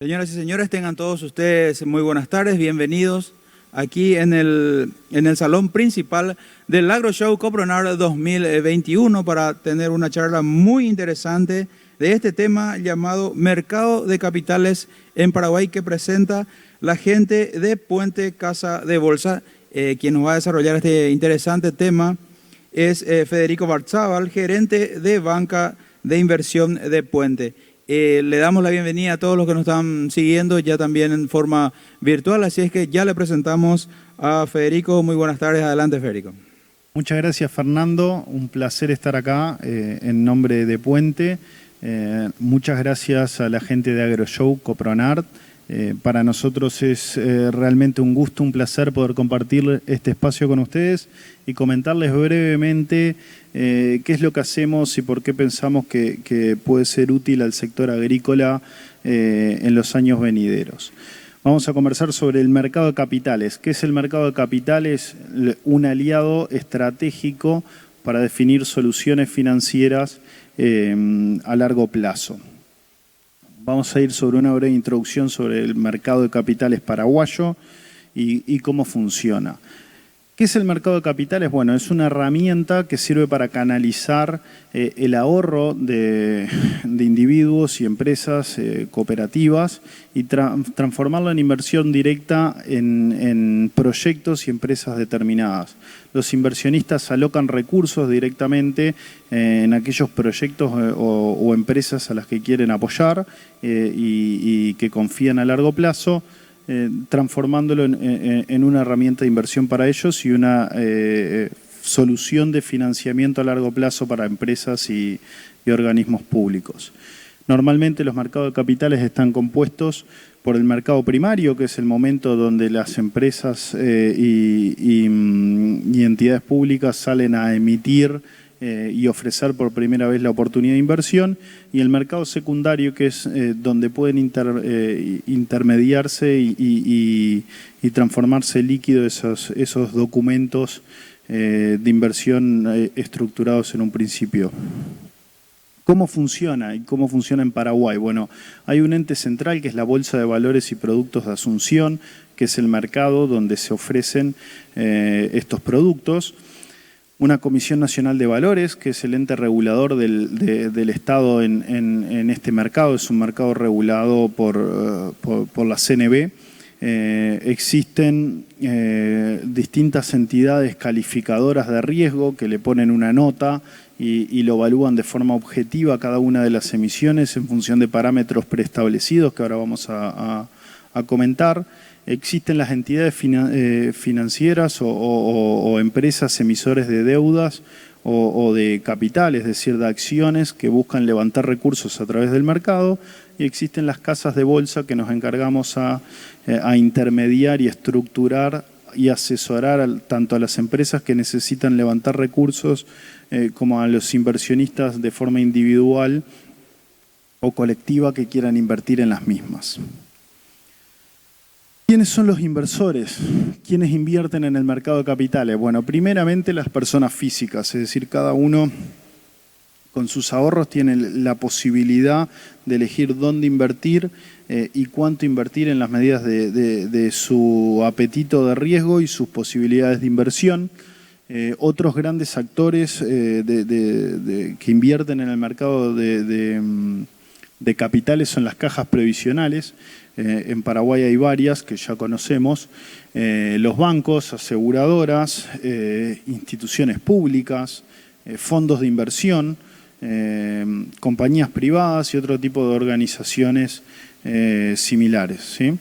Señoras y señores, tengan todos ustedes muy buenas tardes, bienvenidos aquí en el salón principal del AgroShow Copronar 2021 para tener una charla muy interesante de este tema llamado Mercado de Capitales en Paraguay que presenta la gente de Puente Casa de Bolsa. Quien nos va a desarrollar este interesante tema es Federico Barzábal, gerente de banca de inversión de Puente. Le damos la bienvenida a todos los que nos están siguiendo ya también en forma virtual, así es que ya le presentamos a Federico. Muy buenas tardes, adelante Federico. Muchas gracias Fernando, un placer estar acá en nombre de Puente. Muchas gracias a la gente de AgroShow Copronar. Para nosotros es realmente un gusto, un placer poder compartir este espacio con ustedes y comentarles brevemente qué es lo que hacemos y por qué pensamos que puede ser útil al sector agrícola en los años venideros. Vamos a conversar sobre el mercado de capitales. ¿Qué es el mercado de capitales? Un aliado estratégico para definir soluciones financieras a largo plazo. Vamos a ir sobre una breve introducción sobre el mercado de capitales paraguayo y cómo funciona. ¿Qué es el mercado de capitales? Bueno, es una herramienta que sirve para canalizar el ahorro de individuos y empresas cooperativas y transformarlo en inversión directa en proyectos y empresas determinadas. Los inversionistas alocan recursos directamente en aquellos proyectos o empresas a las que quieren apoyar y que confían a largo plazo, transformándolo en una herramienta de inversión para ellos y una solución de financiamiento a largo plazo para empresas y organismos públicos. Normalmente los mercados de capitales están compuestos por el mercado primario, que es el momento donde las empresas y entidades públicas salen a emitir y ofrecer por primera vez la oportunidad de inversión, y el mercado secundario, que es donde pueden intermediarse y transformarse líquido esos documentos de inversión estructurados en un principio. ¿Cómo funciona y cómo funciona en Paraguay? Bueno, hay un ente central que es la Bolsa de Valores y Productos de Asunción, que es el mercado donde se ofrecen estos productos. Una Comisión Nacional de Valores, que es el ente regulador del Estado en este mercado, es un mercado regulado por la CNB. Existen distintas entidades calificadoras de riesgo que le ponen una nota y lo evalúan de forma objetiva cada una de las emisiones en función de parámetros preestablecidos que ahora vamos a comentar. Existen las entidades financieras o empresas emisores de deudas o de capital, es decir, de acciones que buscan levantar recursos a través del mercado, y existen las casas de bolsa que nos encargamos a intermediar y estructurar y asesorar tanto a las empresas que necesitan levantar recursos como a los inversionistas de forma individual o colectiva que quieran invertir en las mismas. ¿Quiénes son los inversores? ¿Quiénes invierten en el mercado de capitales? Bueno, primeramente las personas físicas, es decir, cada uno con sus ahorros tiene la posibilidad de elegir dónde invertir y cuánto invertir en las medidas de su apetito de riesgo y sus posibilidades de inversión. Otros grandes actores que invierten en el mercado de capitales son las cajas previsionales. En Paraguay hay varias que ya conocemos, los bancos, aseguradoras, instituciones públicas, fondos de inversión, compañías privadas y otro tipo de organizaciones similares, ¿sí?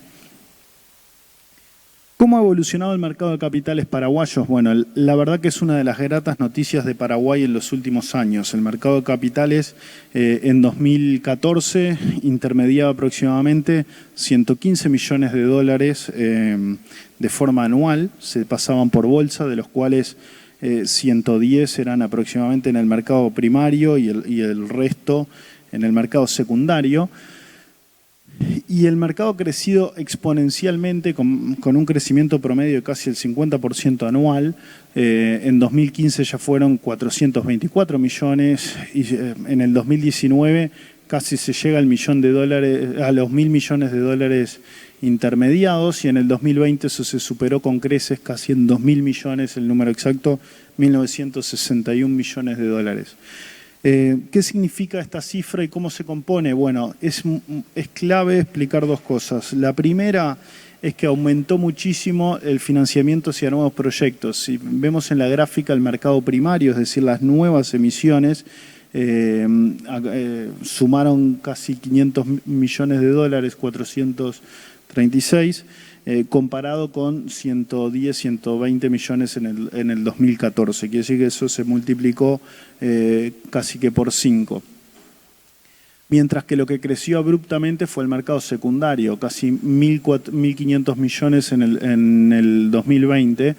¿Cómo ha evolucionado el mercado de capitales paraguayos? Bueno, la verdad que es una de las gratas noticias de Paraguay en los últimos años. El mercado de capitales en 2014 intermediaba aproximadamente 115 millones de dólares de forma anual. Se pasaban por bolsa, de los cuales 110 eran aproximadamente en el mercado primario y el resto en el mercado secundario. Y el mercado ha crecido exponencialmente con un crecimiento promedio de casi el 50% anual. En 2015 ya fueron 424 millones y en el 2019 casi se llega al $1.000.000.000, a los 1.000 millones de dólares intermediados, y en el 2020 eso se superó con creces casi en 2.000 millones, el número exacto, 1.961 millones de dólares. ¿Qué significa esta cifra y cómo se compone? Bueno, es clave explicar dos cosas. La primera es que aumentó muchísimo el financiamiento hacia nuevos proyectos. Si vemos en la gráfica el mercado primario, es decir, las nuevas emisiones, sumaron casi 500 millones de dólares, 436, comparado con 110, 120 millones en el 2014. Quiere decir que eso se multiplicó casi que por 5. Mientras que lo que creció abruptamente fue el mercado secundario, casi 1.500 millones en el 2020,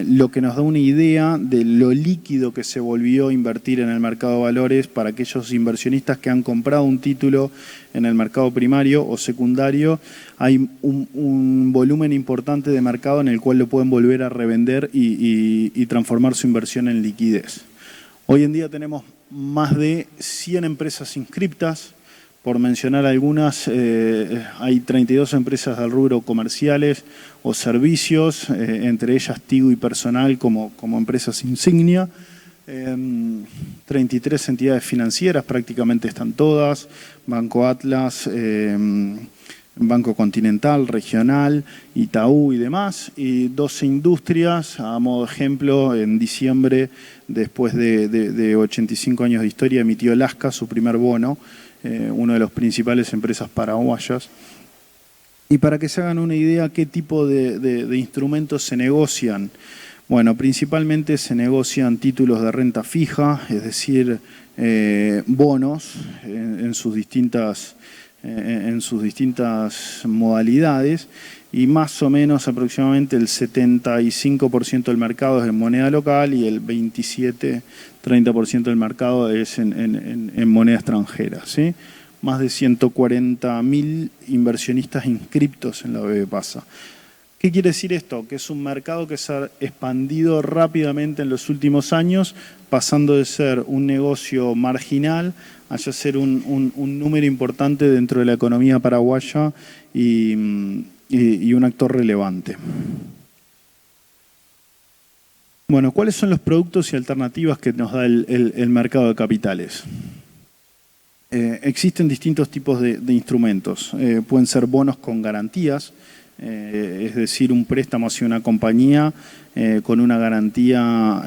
lo que nos da una idea de lo líquido que se volvió a invertir en el mercado de valores para aquellos inversionistas que han comprado un título en el mercado primario o secundario. Hay un volumen importante de mercado en el cual lo pueden volver a revender y transformar su inversión en liquidez. Hoy en día tenemos más de 100 empresas inscriptas. Por mencionar algunas, hay 32 empresas del rubro comerciales o servicios, entre ellas Tigo y Personal como empresas insignia. 33 entidades financieras, prácticamente están todas, Banco Atlas, Banco Continental, Regional, Itaú y demás, y 12 industrias. A modo de ejemplo, en diciembre, después de 85 años de historia, emitió Lasca su primer bono, una de las principales empresas paraguayas. Y para que se hagan una idea qué tipo de instrumentos se negocian, bueno, principalmente se negocian títulos de renta fija, es decir, bonos en sus distintas modalidades, y más o menos aproximadamente el 75% del mercado es en moneda local y el 27-30% del mercado es en moneda extranjera, ¿sí? Más de 140.000 inversionistas inscriptos en la BBPASA. ¿Qué quiere decir esto? Que es un mercado que se ha expandido rápidamente en los últimos años, pasando de ser un negocio marginal a ya ser un número importante dentro de la economía paraguaya y un actor relevante. Bueno, ¿cuáles son los productos y alternativas que nos da el mercado de capitales? Existen distintos tipos de instrumentos. Pueden ser bonos con garantías, es decir, un préstamo hacia una compañía con una garantía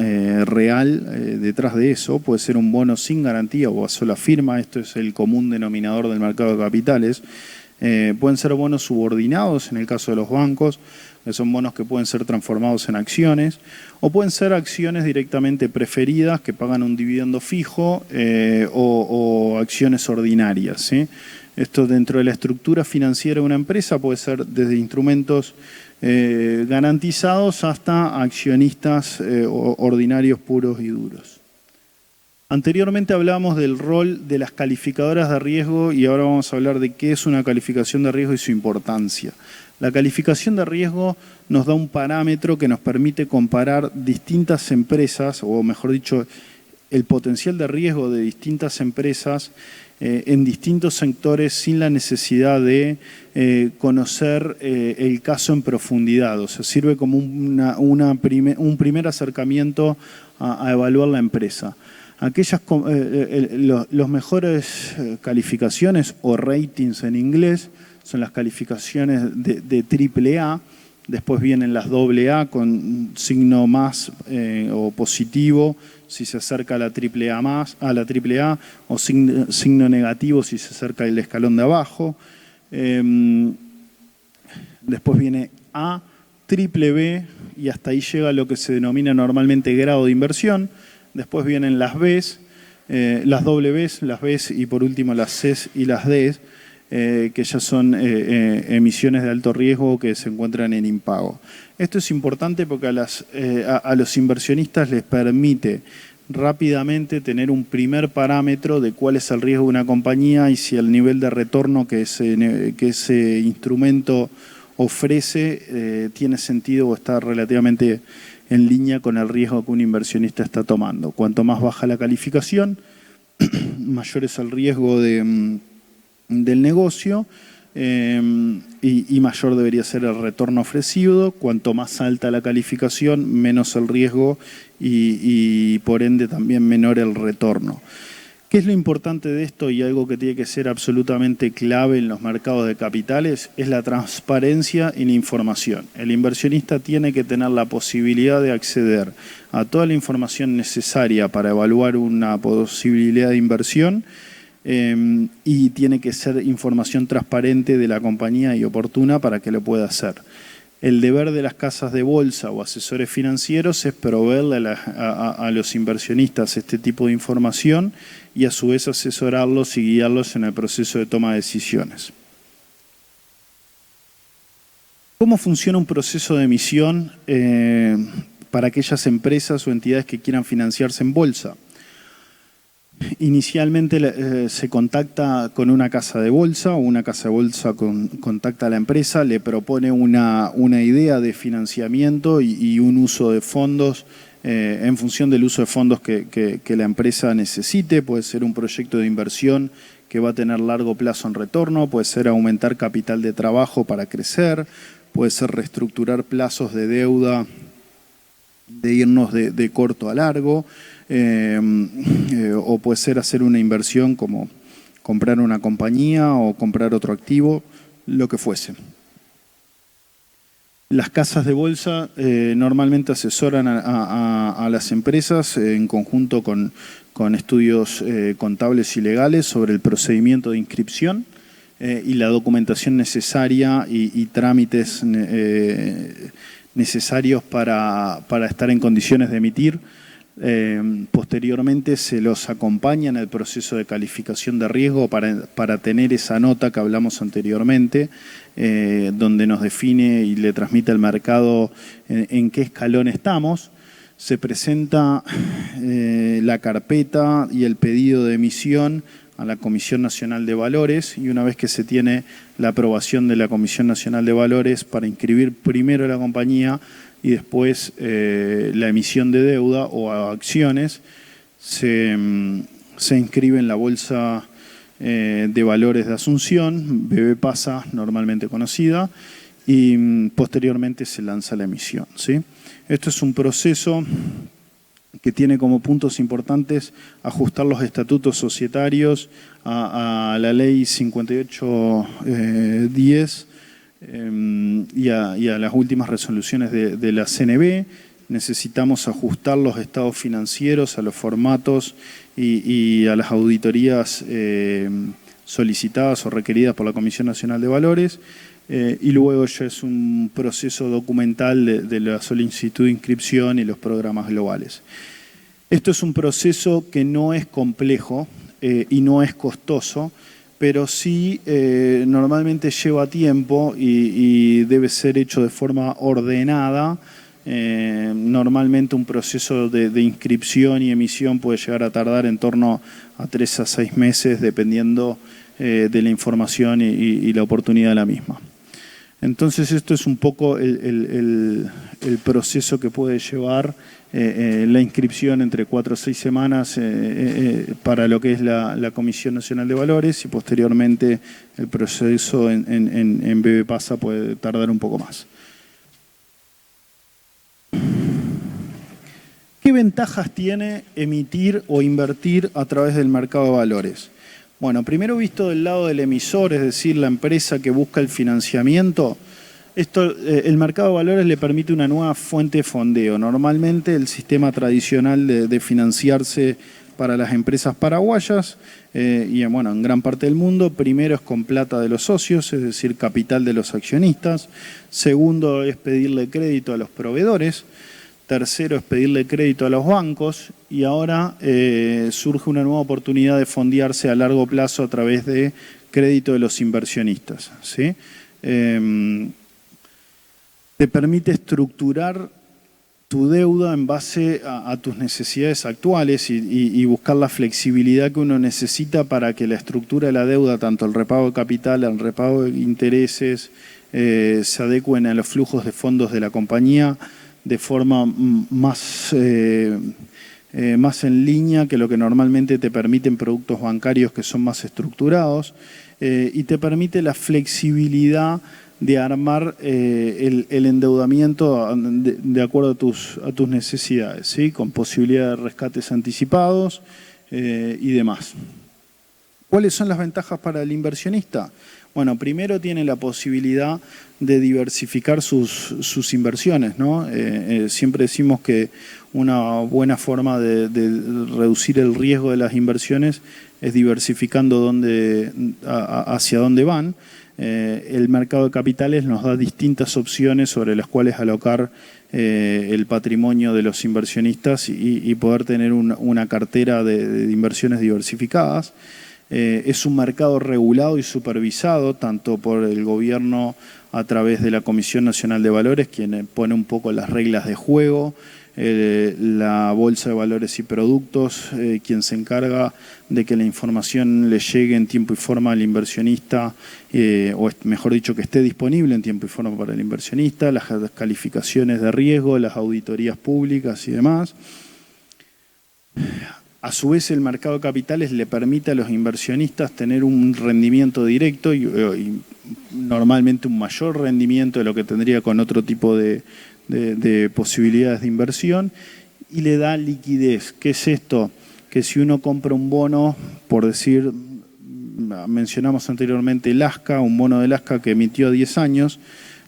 real detrás de eso. Puede ser un bono sin garantía o a sola firma. Esto es el común denominador del mercado de capitales. Pueden ser bonos subordinados en el caso de los bancos, que son bonos que pueden ser transformados en acciones, o pueden ser acciones directamente preferidas que pagan un dividendo fijo o acciones ordinarias, ¿sí? Esto dentro de la estructura financiera de una empresa puede ser desde instrumentos garantizados hasta accionistas ordinarios puros y duros. Anteriormente hablábamos del rol de las calificadoras de riesgo y ahora vamos a hablar de qué es una calificación de riesgo y su importancia. La calificación de riesgo nos da un parámetro que nos permite comparar distintas empresas, o mejor dicho, el potencial de riesgo de distintas empresas en distintos sectores sin la necesidad de conocer el caso en profundidad. O sea, sirve como un primer acercamiento a evaluar la empresa. Los mejores calificaciones o ratings en inglés son las calificaciones de AAA, después vienen las AA con signo más o positivo si se acerca a la AAA, o signo negativo si se acerca al escalón de abajo. Después viene A, BBB, y hasta ahí llega lo que se denomina normalmente grado de inversión. Después vienen las Bs, las Ws, las Bs y por último las Cs y las Ds, que ya son emisiones de alto riesgo que se encuentran en impago. Esto es importante porque a los inversionistas les permite rápidamente tener un primer parámetro de cuál es el riesgo de una compañía y si el nivel de retorno que ese instrumento ofrece tiene sentido o está relativamente en línea con el riesgo que un inversionista está tomando. Cuanto más baja la calificación, mayor es el riesgo del negocio y mayor debería ser el retorno ofrecido. Cuanto más alta la calificación, menos el riesgo y por ende también menor el retorno. ¿Qué es lo importante de esto y algo que tiene que ser absolutamente clave en los mercados de capitales? Es la transparencia y la información. El inversionista tiene que tener la posibilidad de acceder a toda la información necesaria para evaluar una posibilidad de inversión y tiene que ser información transparente de la compañía y oportuna para que lo pueda hacer. El deber de las casas de bolsa o asesores financieros es proveerle a los inversionistas este tipo de información y a su vez asesorarlos y guiarlos en el proceso de toma de decisiones. ¿Cómo funciona un proceso de emisión para aquellas empresas o entidades que quieran financiarse en bolsa? Inicialmente se contacta con una casa de bolsa o una casa de bolsa contacta a la empresa, le propone una idea de financiamiento y un uso de fondos en función del uso de fondos que la empresa necesite. Puede ser un proyecto de inversión que va a tener largo plazo en retorno, puede ser aumentar capital de trabajo para crecer, puede ser reestructurar plazos de deuda, de irnos de corto a largo, o puede ser hacer una inversión como comprar una compañía o comprar otro activo, lo que fuese. Las casas de bolsa normalmente asesoran a las empresas en conjunto con estudios contables y legales sobre el procedimiento de inscripción y la documentación necesaria y trámites necesarios para estar en condiciones de emitir. Posteriormente se los acompaña en el proceso de calificación de riesgo para tener esa nota que hablamos anteriormente, donde nos define y le transmite al mercado en qué escalón estamos. Se presenta la carpeta y el pedido de emisión a la Comisión Nacional de Valores y una vez que se tiene la aprobación de la Comisión Nacional de Valores para inscribir primero la compañía y después la emisión de deuda o acciones, se inscribe en la Bolsa de Valores de Asunción, BB Pasa normalmente conocida, y posteriormente se lanza la emisión, ¿sí? Esto es un proceso que tiene como puntos importantes ajustar los estatutos societarios a la ley 5810 y a las últimas resoluciones de la CNB. Necesitamos ajustar los estados financieros a los formatos y a las auditorías solicitadas o requeridas por la Comisión Nacional de Valores. Y luego ya es un proceso documental de la solicitud de inscripción y los programas globales. Esto es un proceso que no es complejo y no es costoso, pero sí normalmente lleva tiempo y debe ser hecho de forma ordenada. Normalmente un proceso de inscripción y emisión puede llegar a tardar en torno a 3 a 6 meses, dependiendo de la información y la oportunidad de la misma. Entonces esto es un poco el proceso que puede llevar la inscripción entre 4 o 6 semanas para lo que es la Comisión Nacional de Valores y posteriormente el proceso en BB Pasa puede tardar un poco más. ¿Qué ventajas tiene emitir o invertir a través del mercado de valores? Bueno, primero visto del lado del emisor, es decir, la empresa que busca el financiamiento, el mercado de valores le permite una nueva fuente de fondeo. Normalmente el sistema tradicional de financiarse para las empresas paraguayas y bueno, en gran parte del mundo, primero es con plata de los socios, es decir, capital de los accionistas. Segundo es pedirle crédito a los proveedores. Tercero es pedirle crédito a los bancos y ahora surge una nueva oportunidad de fondearse a largo plazo a través de crédito de los inversionistas, ¿sí? Te permite estructurar tu deuda en base a tus necesidades actuales y buscar la flexibilidad que uno necesita para que la estructura de la deuda, tanto el repago de capital, el repago de intereses, se adecuen a los flujos de fondos de la compañía de forma más más en línea que lo que normalmente te permiten productos bancarios que son más estructurados, y te permite la flexibilidad de armar el endeudamiento de acuerdo a tus necesidades, ¿sí? Con posibilidad de rescates anticipados y demás. ¿Cuáles son las ventajas para el inversionista? Bueno, primero tiene la posibilidad de diversificar sus inversiones, ¿no? Siempre decimos que una buena forma de reducir el riesgo de las inversiones es diversificando hacia dónde van. El mercado de capitales nos da distintas opciones sobre las cuales alocar el patrimonio de los inversionistas y poder tener una cartera de inversiones diversificadas. Es un mercado regulado y supervisado tanto por el gobierno a través de la Comisión Nacional de Valores, quien pone un poco las reglas de juego, la Bolsa de Valores y Productos, quien se encarga de que la información le llegue en tiempo y forma al inversionista, o mejor dicho, que esté disponible en tiempo y forma para el inversionista, las calificaciones de riesgo, las auditorías públicas y demás. A su vez, el mercado de capitales le permite a los inversionistas tener un rendimiento directo y normalmente un mayor rendimiento de lo que tendría con otro tipo de posibilidades de inversión, y le da liquidez. ¿Qué es esto? Que si uno compra un bono, por decir, mencionamos anteriormente el ASCA, un bono del ASCA que emitió a 10 años,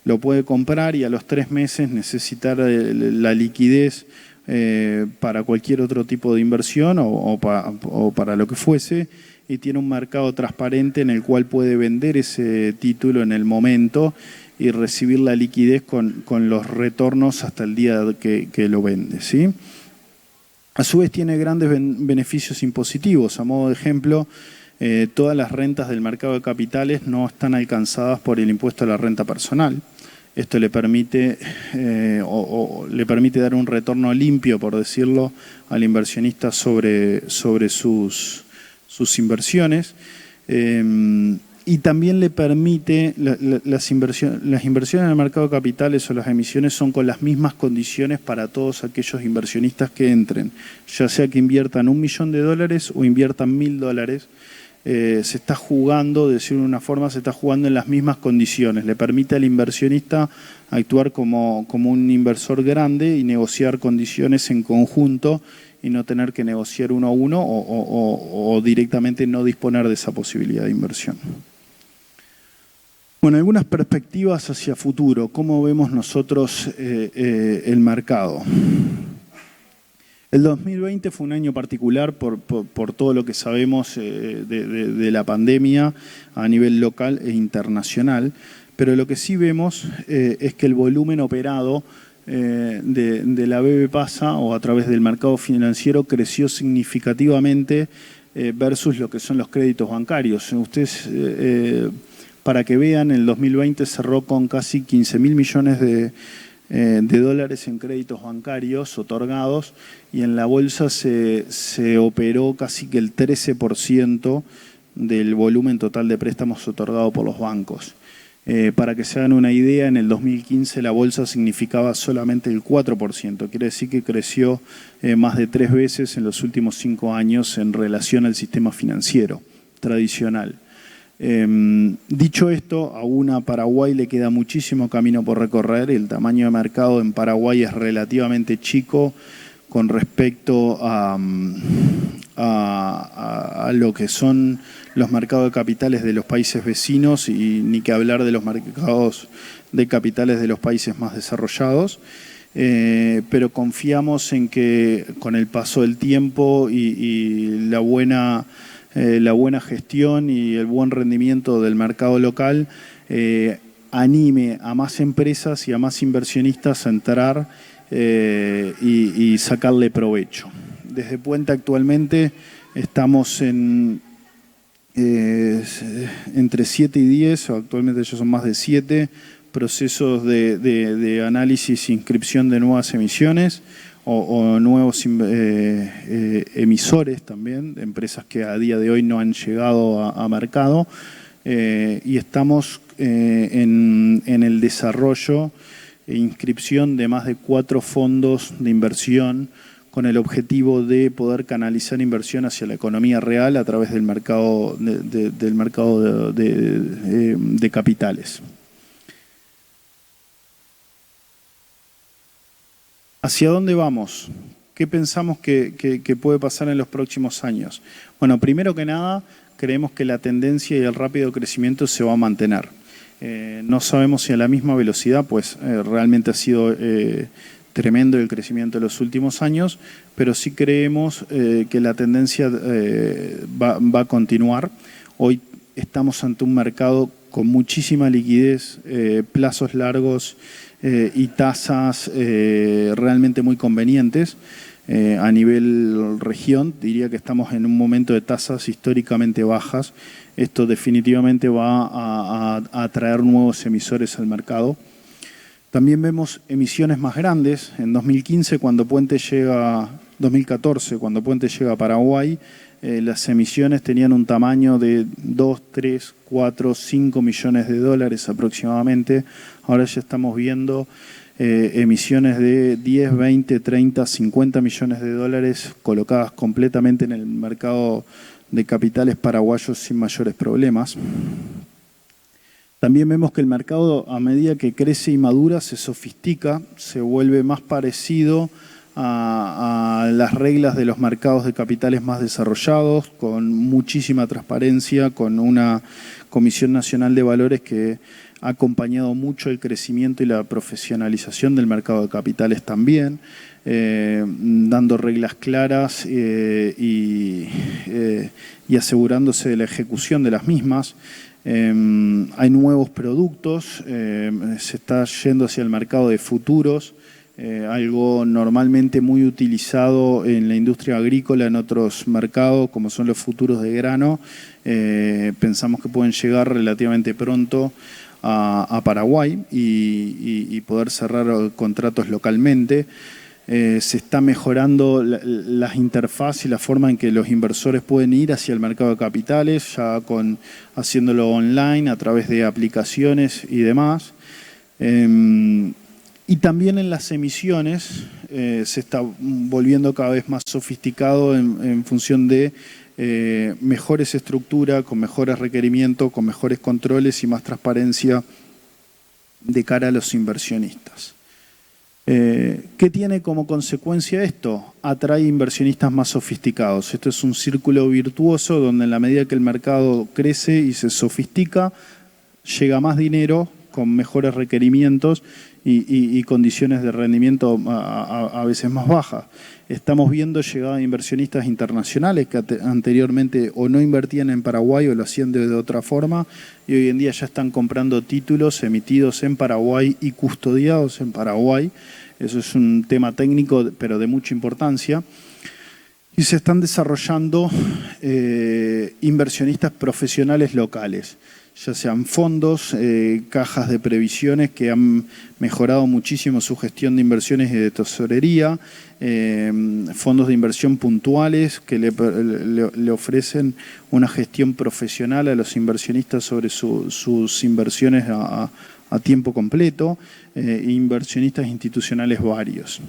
lo puede comprar y a los 3 meses necesitar la liquidez para cualquier otro tipo de inversión o para lo que fuese, y tiene un mercado transparente en el cual puede vender ese título en el momento y recibir la liquidez con los retornos hasta el día que lo vende, ¿sí? A su vez tiene grandes beneficios impositivos. A modo de ejemplo, todas las rentas del mercado de capitales no están alcanzadas por el impuesto a la renta personal. Esto le permite, le permite dar un retorno limpio, por decirlo, al inversionista sobre sus inversiones. Y también le permite, las inversiones en el mercado de capitales o las emisiones son con las mismas condiciones para todos aquellos inversionistas que entren, ya sea que inviertan $1 millón o inviertan $1.000. Se está jugando, de decirlo de una forma, se está jugando en las mismas condiciones. Le permite al inversionista actuar como un inversor grande y negociar condiciones en conjunto y no tener que negociar uno a uno o directamente no disponer de esa posibilidad de inversión. Bueno, algunas perspectivas hacia futuro. ¿Cómo vemos nosotros el mercado? El 2020 fue un año particular por todo lo que sabemos de la pandemia a nivel local e internacional, pero lo que sí vemos es que el volumen operado de la BB Pasa o a través del mercado financiero creció significativamente versus lo que son los créditos bancarios. Ustedes, para que vean, el 2020 cerró con casi 15.000 millones de dólares en créditos bancarios otorgados, y en la bolsa se operó casi que el 13% del volumen total de préstamos otorgado por los bancos. Para que se hagan una idea, en el 2015 la bolsa significaba solamente el 4%, quiere decir que creció más de 3 veces en los últimos 5 años en relación al sistema financiero tradicional. Dicho esto, aún a Paraguay le queda muchísimo camino por recorrer. El tamaño de mercado en Paraguay es relativamente chico con respecto a lo que son los mercados de capitales de los países vecinos, y ni que hablar de los mercados de capitales de los países más desarrollados. Pero confiamos en que con el paso del tiempo y la buena gestión y el buen rendimiento del mercado local anime a más empresas y a más inversionistas a entrar y sacarle provecho. Desde Puente actualmente estamos entre 7 y 10, o actualmente ya son más de 7, procesos de análisis e inscripción de nuevas emisiones o nuevos emisores también, de empresas que a día de hoy no han llegado a mercado, y estamos en el desarrollo e inscripción de más de 4 fondos de inversión con el objetivo de poder canalizar inversión hacia la economía real a través del mercado de capitales. ¿Hacia dónde vamos? ¿Qué pensamos que puede pasar en los próximos años? Bueno, primero que nada, creemos que la tendencia y el rápido crecimiento se va a mantener. No sabemos si a la misma velocidad, pues realmente ha sido tremendo el crecimiento de los últimos años, pero sí creemos que la tendencia va a continuar. Hoy estamos ante un mercado con muchísima liquidez, plazos largos y tasas realmente muy convenientes. A nivel región, diría que estamos en un momento de tasas históricamente bajas. Esto definitivamente va a atraer nuevos emisores al mercado. También vemos emisiones más grandes. En 2014, cuando Puente llega a Paraguay, las emisiones tenían un tamaño de 2, 3, 4, 5 millones de dólares aproximadamente. Ahora ya estamos viendo emisiones de 10, 20, 30, 50 millones de dólares colocadas completamente en el mercado de capitales paraguayos sin mayores problemas. También vemos que el mercado, a medida que crece y madura, se sofistica, se vuelve más parecido a las reglas de los mercados de capitales más desarrollados, con muchísima transparencia, con una Comisión Nacional de Valores que ha acompañado mucho el crecimiento y la profesionalización del mercado de capitales también, dando reglas claras y asegurándose de la ejecución de las mismas. Hay nuevos productos, se está yendo hacia el mercado de futuros, algo normalmente muy utilizado en la industria agrícola, en otros mercados, como son los futuros de grano. Pensamos que pueden llegar relativamente pronto a Paraguay y poder cerrar contratos localmente. Se está mejorando las interfaces y la forma en que los inversores pueden ir hacia el mercado de capitales, ya haciéndolo online a través de aplicaciones y demás. Y también en las emisiones se está volviendo cada vez más sofisticado en función de mejores estructuras, con mejores requerimientos, con mejores controles y más transparencia de cara a los inversionistas. ¿Qué tiene como consecuencia esto? Atrae inversionistas más sofisticados. Esto es un círculo virtuoso donde en la medida que el mercado crece y se sofistica, llega más dinero con mejores requerimientos y condiciones de rendimiento a veces más bajas. Estamos viendo llegada de inversionistas internacionales que anteriormente o no invertían en Paraguay o lo hacían de otra forma y hoy en día ya están comprando títulos emitidos en Paraguay y custodiados en Paraguay. Eso es un tema técnico, pero de mucha importancia. Y se están desarrollando inversionistas profesionales locales, ya sean fondos, cajas de previsiones que han mejorado muchísimo su gestión de inversiones y de tesorería, fondos de inversión puntuales que le ofrecen una gestión profesional a los inversionistas sobre sus inversiones a tiempo completo, inversionistas institucionales varios.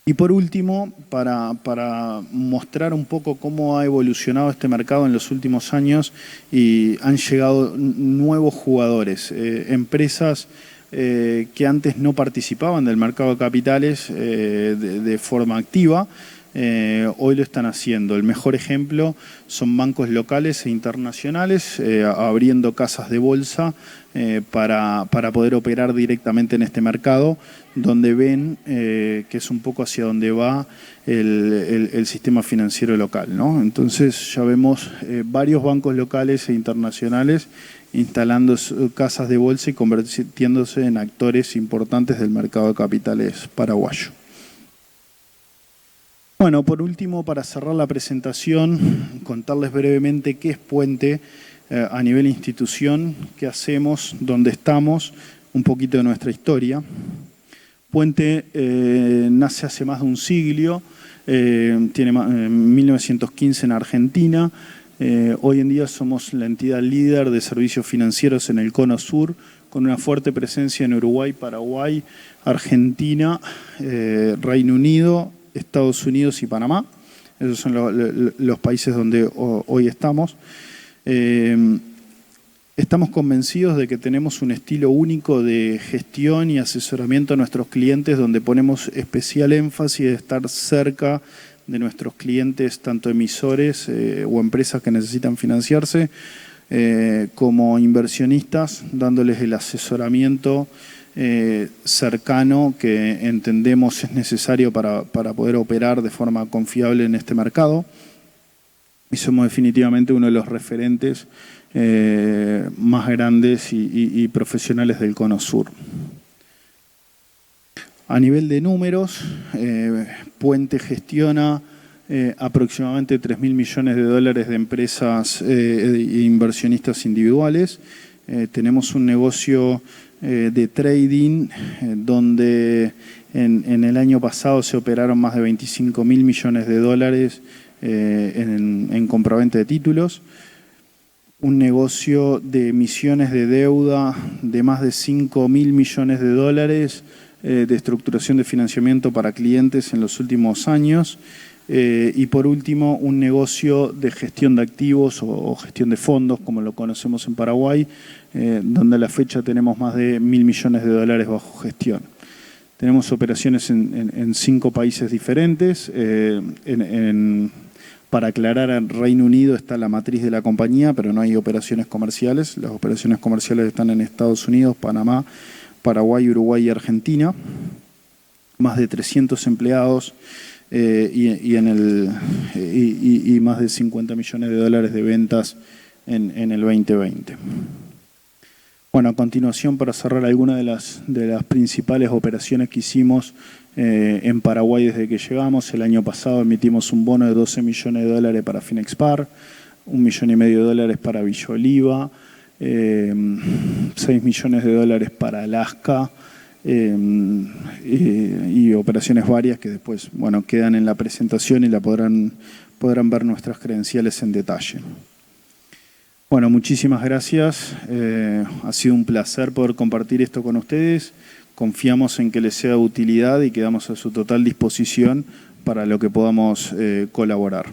Y por último, para mostrar un poco cómo ha evolucionado este mercado en los últimos años y han llegado nuevos jugadores, empresas que antes no participaban del mercado de capitales de forma activa, hoy lo están haciendo. El mejor ejemplo son bancos locales e internacionales abriendo casas de bolsa para poder operar directamente en este mercado, donde ven que es un poco hacia donde va el sistema financiero local, ¿no? Entonces ya vemos varios bancos locales e internacionales instalando casas de bolsa y convirtiéndose en actores importantes del mercado de capitales paraguayo. Bueno, por último, para cerrar la presentación, contarles brevemente qué es Puente a nivel institución, qué hacemos, dónde estamos, un poquito de nuestra historia. Puente nace hace más de un siglo, tiene en 1915 en Argentina. Hoy en día somos la entidad líder de servicios financieros en el Cono Sur, con una fuerte presencia en Uruguay, Paraguay, Argentina, Reino Unido, Estados Unidos y Panamá. Esos son los países donde hoy estamos. Estamos convencidos de que tenemos un estilo único de gestión y asesoramiento a nuestros clientes, donde ponemos especial énfasis de estar cerca de nuestros clientes, tanto emisores o empresas que necesitan financiarse, como inversionistas, dándoles el asesoramiento cercano que entendemos es necesario para poder operar de forma confiable en este mercado. Y somos definitivamente uno de los referentes más grandes y profesionales del Cono Sur. A nivel de números, Puente gestiona aproximadamente 3.000 millones de dólares de empresas e inversionistas individuales. Tenemos un negocio de trading donde en el año pasado se operaron más de 25.000 millones de dólares en compraventa de títulos. Un negocio de emisiones de deuda de más de 5.000 millones de dólares de estructuración de financiamiento para clientes en los últimos años. Y por último, un negocio de gestión de activos o gestión de fondos, como lo conocemos en Paraguay, donde a la fecha tenemos más de 1.000 millones de dólares bajo gestión. Tenemos operaciones en 5 países diferentes. Para aclarar, en Reino Unido está la matriz de la compañía, pero no hay operaciones comerciales. Las operaciones comerciales están en Estados Unidos, Panamá, Paraguay, Uruguay y Argentina. Más de 300 empleados y más de 50 millones de dólares de ventas en el 2020. Bueno, a continuación, para cerrar algunas de las principales operaciones que hicimos en Paraguay desde que llegamos. El año pasado emitimos un bono de 12 millones de dólares para Finexpar, 1,5 millones de dólares para Villa Oliva, 6 millones de dólares para Alaska y operaciones varias que después, bueno, quedan en la presentación y la podrán ver nuestras credenciales en detalle. Bueno, muchísimas gracias. Ha sido un placer poder compartir esto con ustedes. Confiamos en que les sea de utilidad y quedamos a su total disposición para lo que podamos colaborar.